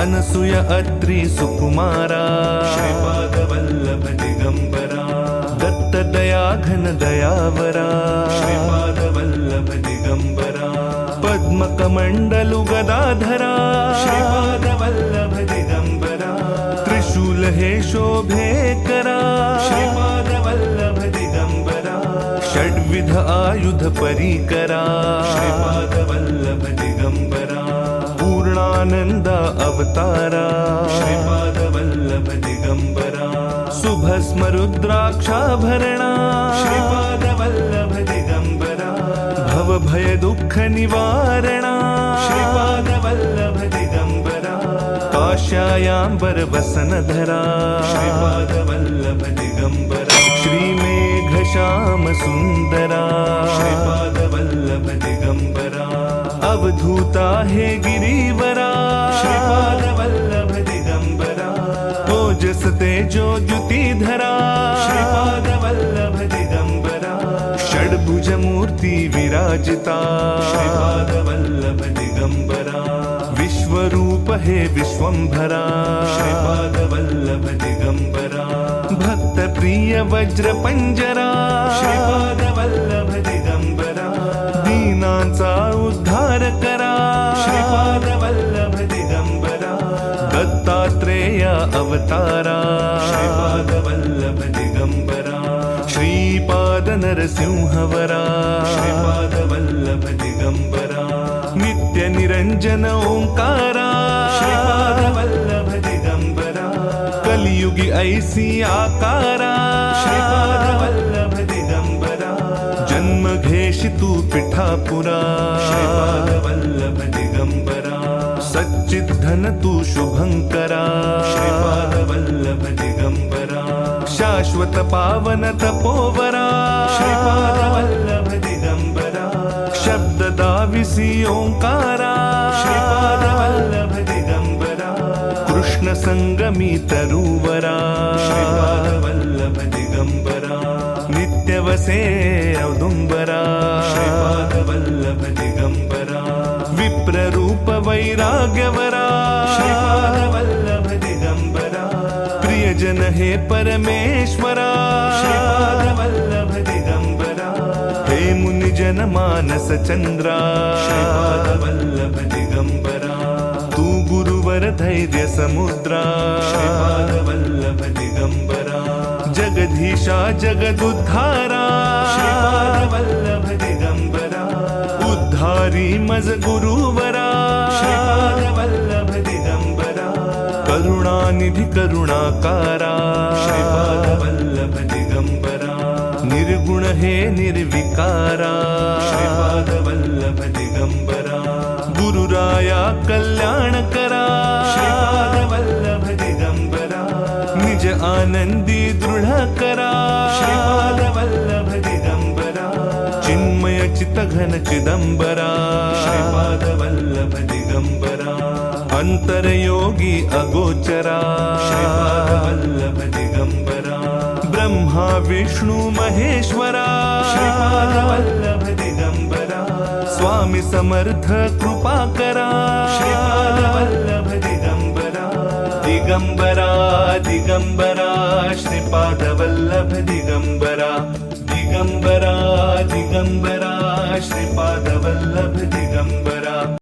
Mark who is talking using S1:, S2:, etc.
S1: अनसूय अत्रि सुकुमारा
S2: श्रीपाद वल्लभ दिगंबरा
S1: दत्त दया घन दयावरा
S2: श्रीपाद वल्लभ दिगंबरा
S1: पद्म कमंडलु गदाधरा
S2: श्रीपाद वल्लभ दिगंबरा
S1: त्रिशूल हे शोभे करा
S2: श्रीपाद वल्लभ दिगंबरा
S1: षड्विध आयुध परिकरा
S2: श्रीपाद वल्लभ दिगंबरा
S1: पूर्णानंद अवतारा
S2: श्रीपाद वल्लभ दिगंबरा
S1: शुभस्म रुद्राक्षाभरणा
S2: श्रीपाद वल्लभ दिगंबरा
S1: भव भय दुःख निवारणा
S2: श्रीपाद वल्लभ दिगंबरा
S1: काश्यायाम्बर वसनधरा
S2: श्रीपाद वल्लभ दिगंबरा
S1: श्रीमेघ श्याम सुंदरा
S2: श्रीपाद वल्लभ दिगंबरा
S1: अवधूता हे गिरीवरा
S2: श्रीपाद वल्लभ दिगंबरा
S1: ओजस तेजो द्युतिधरा
S2: श्रीपाद वल्लभ दिगंबरा
S1: षड्भुज मूर्ति विराजिता
S2: श्रीपाद वल्लभ दिगंबरा
S1: विश्वरूप हे विश्वंभरा
S2: श्रीपाद वल्लभ दिगंबरा
S1: भक्त प्रिय वज्र पंजरा
S2: श्रीपाद वल्लभ दिगंबरा
S1: दीनांचा उद्धार करा
S2: श्रीपाद वल्लभ दिगंबरा
S1: दत्तात्रेय अवतारा
S2: श्रीपाद वल्लभ दिगंबरा
S1: श्रीपाद नरसिंहवरा
S2: श्रीपाद वल्लभ दिगंबरा
S1: नित्य निरंजन ओंकारा
S2: श्रीपाद वल्लभ दिगंबरा
S1: कलियुगी ऐसी आकारा
S2: श्रीपाद वल्लभ दिगंबरा
S1: जन्म घेशी तू पिठापुरा
S2: श्रीपाद वल्लभ दिगंबरा
S1: सच्चिद्धन तू शुभंकरा
S2: श्रीपाद वल्लभ दिगंबरा
S1: शाश्वत पावन तपोवरा
S2: श्रीपाद वल्लभ दिगंबरा
S1: शब्द दाविसी ओंकारा
S2: श्रीपाद वल्लभ दिगंबरा
S1: कृष्ण संगमी तरुवरा
S2: श्रीपाद वल्लभ दिगंबरा
S1: नित्य वसे औदुंबरा
S2: श्रीपाद वल्लभ दिगंबरा
S1: विप्र रूप वैराग्यवरा
S2: श्रीपाद वल्लभ दिगंबरा
S1: प्रियजन हे परमेश्वरा
S2: श्रीपाद वल्लभ दिगंबरा
S1: हे मुनिजन मानस चंद्रा
S2: श्रीपाद वल्लभ दिगंबरा
S1: तू गुरुवर धैर्य समुद्रा
S2: श्रीपाद वल्लभ दिगंबरा
S1: जगधीशा जगदुद्धारा
S2: श्रीपाद वल्लभ दिगंबरा
S1: उद्धारी मज गुरुवरा
S2: श्रीपाद वल्लभ दिगंबरा
S1: करुणानिधि करुणाकारा
S2: श्रीपाद वल्लभ दिगंबरा
S1: निर्गुण हे निर्विकारा
S2: श्रीपाद वल्लभ दिगंबरा
S1: गुरुराया कल्याण करा
S2: श्रीपाद वल्लभ दिगंबरा
S1: निज आनंदी दृढ करा
S2: श्रीपाद वल्लभ दिगंबरा
S1: चिन्मय चित घन चिदंबरा
S2: श्रीपाद वल्लभ दिगंबरा
S1: अंतरयोगी अगोचरा
S2: श्रीपाद वल्लभ दिगंबरा
S1: ब्रह्मा विष्णु महेश्वरा
S2: श्रीपाद वल्लभ दिगंबरा
S1: स्वामी समर्थ कृपा करा
S2: श्रीपाद वल्लभ दिगंबरा
S1: दिगंबरा दिगंबरा श्रीपाद वल्लभ दिगंबरा दिगंबरा दिगंबरा श्रीपाद वल्लभ दिगंबरा